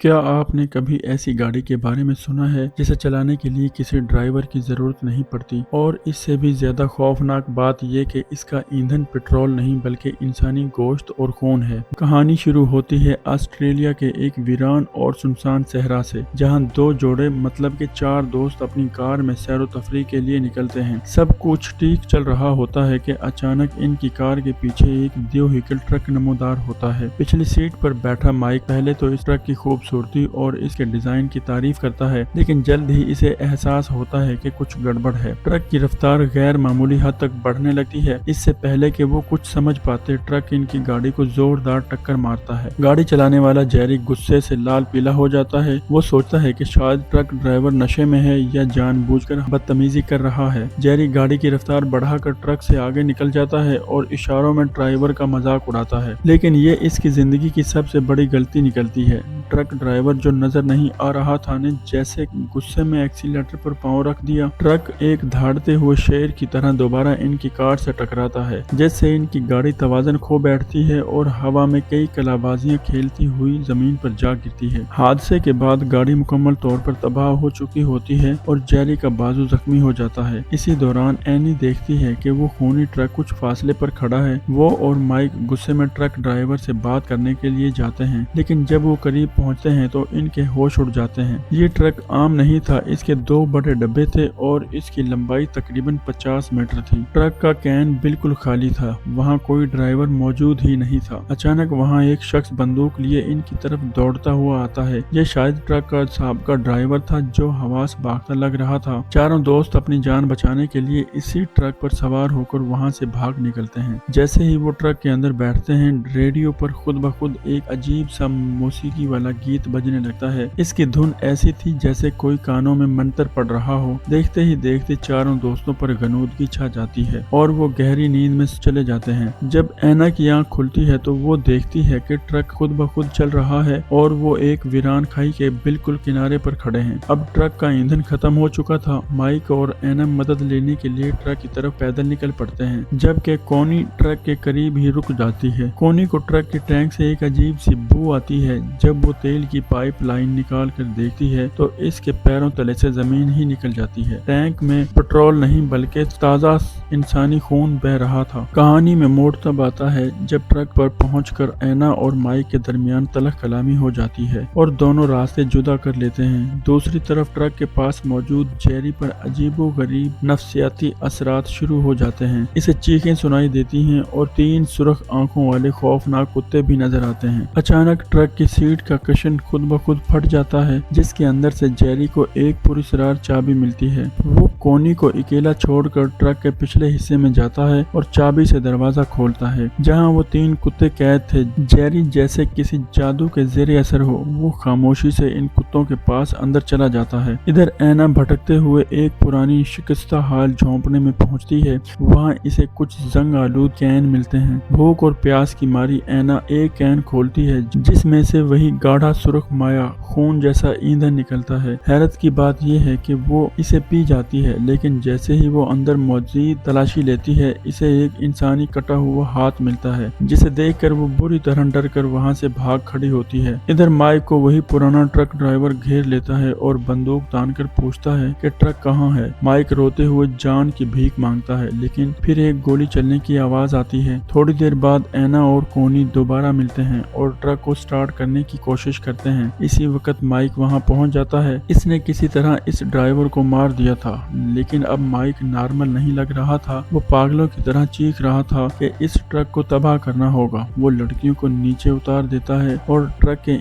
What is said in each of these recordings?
क्या आपने कभी ऐसी गाड़ी के बारे में सुना है जिसे चलाने के लिए किसी ड्राइवर की जरूरत नहीं पड़ती और इससे भी ज्यादा खौफनाक बात यह कि इसका ईंधन पेट्रोल नहीं बल्कि इंसानी गोश्त और खून है। कहानी शुरू होती है ऑस्ट्रेलिया के एक वीरान और सुनसान सहरा से, जहां दो जोड़े मतलब के चार दोस्त अपनी कार में सैर तफरी के लिए निकलते हैं। सब कुछ ठीक चल रहा होता है कि अचानक इनकी कार के पीछे एक व्हीकल ट्रक नमोदार होता है। पिछली सीट पर बैठा माइक पहले तो इस ट्रक की खूबसूरती और इसके डिजाइन की तारीफ करता है, लेकिन जल्द ही इसे एहसास होता है कि कुछ गड़बड़ है। ट्रक की रफ्तार गैर मामूली हद तक बढ़ने लगती है। इससे पहले कि वो कुछ समझ पाते, ट्रक इनकी गाड़ी को जोरदार टक्कर मारता है। गाड़ी चलाने वाला जेरी गुस्से से लाल पीला हो जाता है। वो सोचता है कि शायद ट्रक ड्राइवर नशे में है या जानबूझकर बदतमीजी कर रहा है। जेरी गाड़ी की रफ्तार बढ़ाकर ट्रक से आगे निकल जाता है और इशारों में ड्राइवर का मजाक उड़ाता है, लेकिन ये इसकी जिंदगी की सबसे बड़ी गलती निकलती है। ट्रक ड्राइवर जो नजर नहीं आ रहा था ने जैसे गुस्से में एक्सीलेटर पर पांव रख दिया। ट्रक एक धाड़ते हुए शेर की तरह दोबारा इनकी कार से टकराता है, जिससे इनकी गाड़ी तवाज़ुन खो बैठती है और हवा में कई कलाबाजियां खेलती हुई जमीन पर जा गिरती है। हादसे के बाद गाड़ी मुकम्मल तौर पर तबाह हो चुकी होती है और जेरी का बाजू जख्मी हो जाता है। इसी दौरान एनी देखती है कि वो खूनी ट्रक कुछ फासले पर खड़ा है। वो और माइक गुस्से में ट्रक ड्राइवर से बात करने के लिए जाते हैं, लेकिन जब वो करीब पहुंचते हैं तो इनके होश उड़ जाते हैं। ये ट्रक आम नहीं था, इसके दो बड़े डब्बे थे और इसकी लंबाई तकरीबन 50 मीटर थी। ट्रक का कैन बिल्कुल खाली था, वहाँ कोई ड्राइवर मौजूद ही नहीं था। अचानक वहाँ एक शख्स बंदूक लिए इनकी तरफ दौड़ता हुआ आता है। ये शायद ट्रक का साबका ड्राइवर था जो हवास भागता लग रहा था। चारों दोस्त अपनी जान बचाने के लिए इसी ट्रक पर सवार होकर वहाँ से भाग निकलते हैं। जैसे ही वो ट्रक के अंदर बैठते हैं, रेडियो पर खुद ब खुद एक अजीब सा मौसीकी वाला गीत बजने लगता है। इसकी धुन ऐसी थी जैसे कोई कानों में मंत्र पड़ रहा हो। देखते ही देखते चारों दोस्तों पर गनूदगी छा जाती है और वो गहरी नींद में चले जाते हैं। जब ऐना की आंख खुलती है तो वो देखती है कि ट्रक खुद ब खुद चल रहा है और वो एक वीरान खाई के बिल्कुल किनारे पर खड़े हैं। अब ट्रक का ईंधन खत्म हो चुका था। माइक और ऐना मदद लेने के लिए ट्रक की तरफ पैदल निकल पड़ते हैं, जबकि कोनी ट्रक के करीब ही रुक जाती है। कोनी को ट्रक के टैंक से एक अजीब सी बू आती है। जब वो तेल की पाइप लाइन निकाल कर देखती है तो इसके पैरों तले से जमीन ही निकल जाती है। टैंक में पेट्रोल नहीं बल्कि ताजा इंसानी खून बह रहा था। कहानी में मोड़ तब आता है जब ट्रक पर पहुंचकर ऐना और माइक के दरमियान तलख कलामी हो जाती है और दोनों रास्ते जुदा कर लेते हैं। दूसरी तरफ ट्रक के पास मौजूद जेरी पर अजीबो गरीब नफ्सियाती असरात शुरू हो जाते हैं। इसे चीखें सुनाई देती हैं और 3 सुर्ख आंखों वाले खौफनाक कुत्ते भी नजर आते हैं। अचानक ट्रक की सीट का कशन खुद ब खुद फट जाता है, जिसके अंदर से जेरी को एक पुरस्कार चाबी मिलती है। वो कोनी को अकेला छोड़कर ट्रक के पिछले हिस्से में जाता है और चाबी से दरवाजा खोलता है, जहां वो 3 कुत्ते कैद थे। जेरी जैसे किसी जादू के ज़ेरे असर हो, वो खामोशी से इन कुत्तों के पास अंदर चला जाता है। इधर ऐना भटकते हुए एक पुरानी शिकस्ता हाल झोंपड़े में पहुंचती है। वहां इसे कुछ जंग आलूद कैन मिलते हैं। भूख और प्यास की मारी ऐना एक कैन खोलती है, जिसमें से वही गाढ़ा सुर्ख माया खून जैसा ईंधन निकलता है। हैरत की बात यह है कि वो इसे पी जाती है, लेकिन जैसे ही वो अंदर मौजूद तलाशी लेती है, इसे एक इंसानी कटा हुआ हाथ मिलता है, जिसे देखकर वो बुरी तरह डर कर वहाँ से भाग खड़ी होती है। इधर माइक को वही पुराना ट्रक ड्राइवर घेर लेता है और बंदूक तान कर पूछता है कि ट्रक कहाँ है। माइक रोते हुए जान की भीख मांगता है, लेकिन फिर एक गोली चलने की आवाज आती है। थोड़ी देर बाद ऐना और कोनी दोबारा मिलते हैं और ट्रक को स्टार्ट करने की कोशिश करते हैं। इसी वक्त माइक वहां पहुंच जाता है। इसने किसी तरह इस ड्राइवर को मार दिया था, लेकिन अब माइक नॉर्मल नहीं लग रहा था। वो पागलों की तरह चीख रहा था कि इस ट्रक को तबाह करना होगा। वो लड़कियों को नीचे उतार देता है और ट्रक के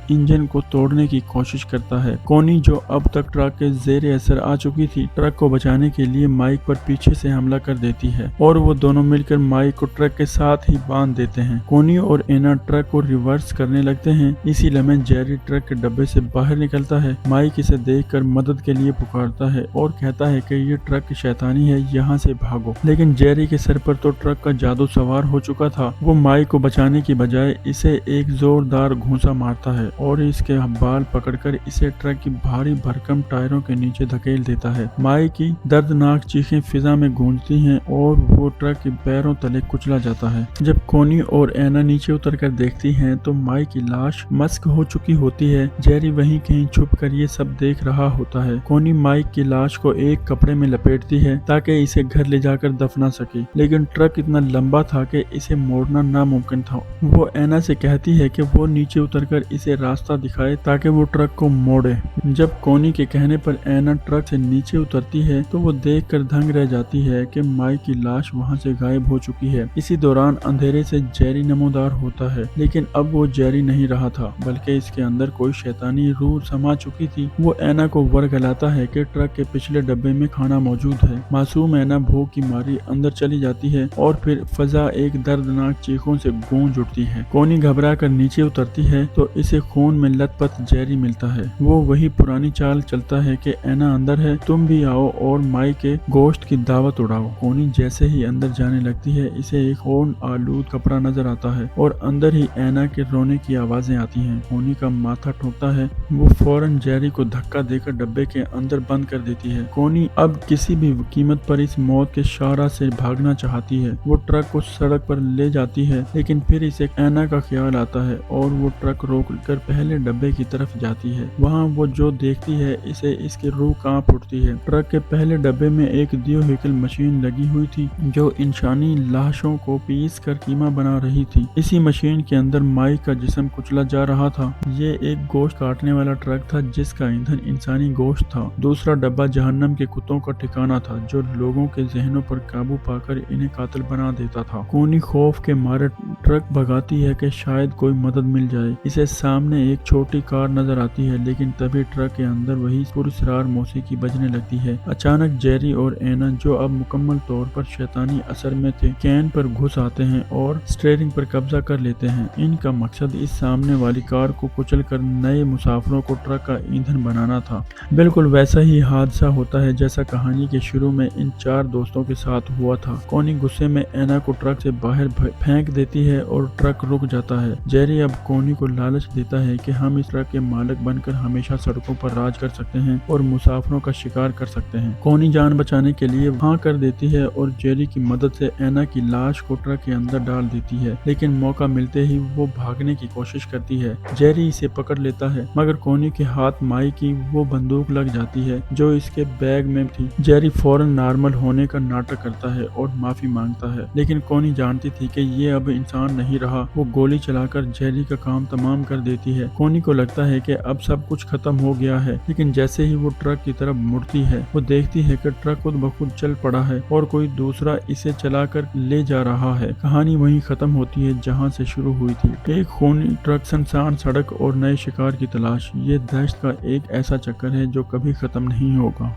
इंजन को तोड़ने की कोशिश करता है। कोनी, जो अब तक ट्रक के ज़ेरे असर आ चुकी थी, ट्रक को बचाने के लिए माइक पर पीछे से हमला कर देती है और वो दोनों मिलकर माइक को ट्रक के साथ ही बांध देते हैं। कोनी और ऐना ट्रक को रिवर्स करने लगते हैं। इसी लम्हे जेरी ट्रक के डब्बे से बाहर निकलता है। माइक इसे देखकर मदद के लिए पुकारता है और कहता है कि ये ट्रक शैतानी है, यहाँ से भागो। लेकिन जेरी के सर पर तो ट्रक का जादू सवार हो चुका था। वो माइक को बचाने की बजाय इसे एक जोरदार घूंसा मारता है और इसके बाल पकड़कर इसे ट्रक की भारी भरकम टायरों के नीचे धकेल देता है। माइक की दर्दनाक चीखें फिजा में गूंजती हैं और वो ट्रक के पैरों तले कुचला जाता है। जब कोनी और ऐना नीचे उतर कर देखती हैं तो माइक की लाश मस्क हो चुकी होती है। जेरी वहीं कहीं छुप कर ये सब देख रहा होता है। कॉनी माइक की लाश को एक कपड़े में लपेटती है ताकि इसे घर ले जाकर दफना सके, लेकिन ट्रक इतना लंबा था कि इसे मोड़ना नामुमकिन था। वो एना से कहती है कि वो नीचे उतरकर इसे रास्ता दिखाए ताकि वो ट्रक को मोड़े। जब कॉनी के कहने पर एना ट्रक से नीचे उतरती है तो वो देखकर दंग रह जाती है कि माइक की लाश वहां से गायब हो चुकी है। इसी दौरान अंधेरे से जेरी नमोदार होता है, लेकिन अब वो जेरी नहीं रहा था, बल्कि इसके अंदर कोई शैतानी रूह समा चुकी थी। वो एना को वर्गलाता है कि ट्रक के पिछले डब्बे में खाना मौजूद है। मासूम एना भूख की मारी अंदर चली जाती है और फिर फजा एक दर्दनाक चीखों से गूंज उठती है। कॉनी घबरा कर नीचे उतरती है तो इसे खून में लथपथ जेरी मिलता है। वो वही पुरानी चाल चलता है कि एना अंदर है, तुम भी आओ और माई के गोश्त की दावत उड़ाओ। कॉनी जैसे ही अंदर जाने लगती है इसे एक खून आलूद कपड़ा नजर आता है और अंदर ही एना के रोने की आवाजें आती हैं। कॉनी का माथा ठोकता है। वो फौरन जेरी को धक्का देकर डब्बे के अंदर बंद कर देती है। कॉनी अब किसी भी कीमत पर इस मौत के शारा से भागना चाहती है। वो ट्रक को सड़क पर ले जाती है, लेकिन फिर इसे एना का ख्याल आता है और वो ट्रक रोक कर पहले डब्बे की तरफ जाती है। वहाँ वो जो देखती है इसे इसकी रूह कांप उठती है। ट्रक के पहले डब्बे में एक दियोहिकल मशीन लगी हुई थी जो इंसानी लाशों को पीस कर कीमा बना रही थी। इसी मशीन के अंदर माइक का जिस्म कुचला जा रहा था। ये एक गोश्त काटने वाला ट्रक था जिसका ईंधन इंसानी गोश्त था। दूसरा डब्बा जहन्नम के कुत्तों का ठिकाना था जो लोगों के जहनों पर काबू पाकर इन्हें कातिल बना देता था। कॉनी खौफ के मारे ट्रक भगाती है कि शायद कोई मदद मिल जाए। इसे सामने एक छोटी कार नजर आती है, लेकिन तभी ट्रक के अंदर वही पुरस्रार मौसीकी बजने लगती है। अचानक जेरी और एना, जो अब मुकम्मल तौर पर शैतानी असर में थे, कैन पर घुस आते हैं और स्टीयरिंग पर कब्जा कर लेते हैं। इनका मकसद इस सामने वाली कार को कुचल कर नए मुसाफिरों को ट्रक का ईंधन बनाना था। बिल्कुल वैसा ही हादसा होता है जैसा कहानी के शुरू में इन 4 दोस्तों के साथ हुआ था। कॉनी गुस्से में एना को ट्रक से बाहर फेंक देती है और ट्रक रुक जाता है। जेरी अब कॉनी को लालच देता है कि हम इस ट्रक के मालिक बनकर हमेशा सड़कों पर राज कर सकते हैं और मुसाफिरों का शिकार कर सकते हैं। कॉनी जान बचाने के लिए हाँ कर देती है और जेरी की मदद से एना की लाश को ट्रक के अंदर डाल देती है, लेकिन मौका मिलते ही वो भागने की कोशिश करती है। जेरी इसे पकड़ लेता है, मगर कॉनी के हाथ माई की वो बंदूक लग जाती है जो इसके बैग में थी। जेरी फौरन नॉर्मल होने का नाटक करता है और माफी मांगता है, लेकिन कॉनी जानती थी कि ये अब इंसान नहीं रहा। वो गोली चलाकर जेरी का काम तमाम कर देती है। कॉनी को लगता है कि अब सब कुछ खत्म हो गया है, लेकिन जैसे ही वो ट्रक की तरफ मुड़ती है वो देखती है कि ट्रक खुद ब खुद चल पड़ा है और कोई दूसरा इसे चलाकर ले जा रहा है। कहानी वहीं खत्म होती है जहां से शुरू हुई थी। एक खूनी ट्रक, सुनसान सड़क और नए शिकार की तलाश। ये दहशत का एक ऐसा चक्कर है जो कभी खत्म नहीं होगा।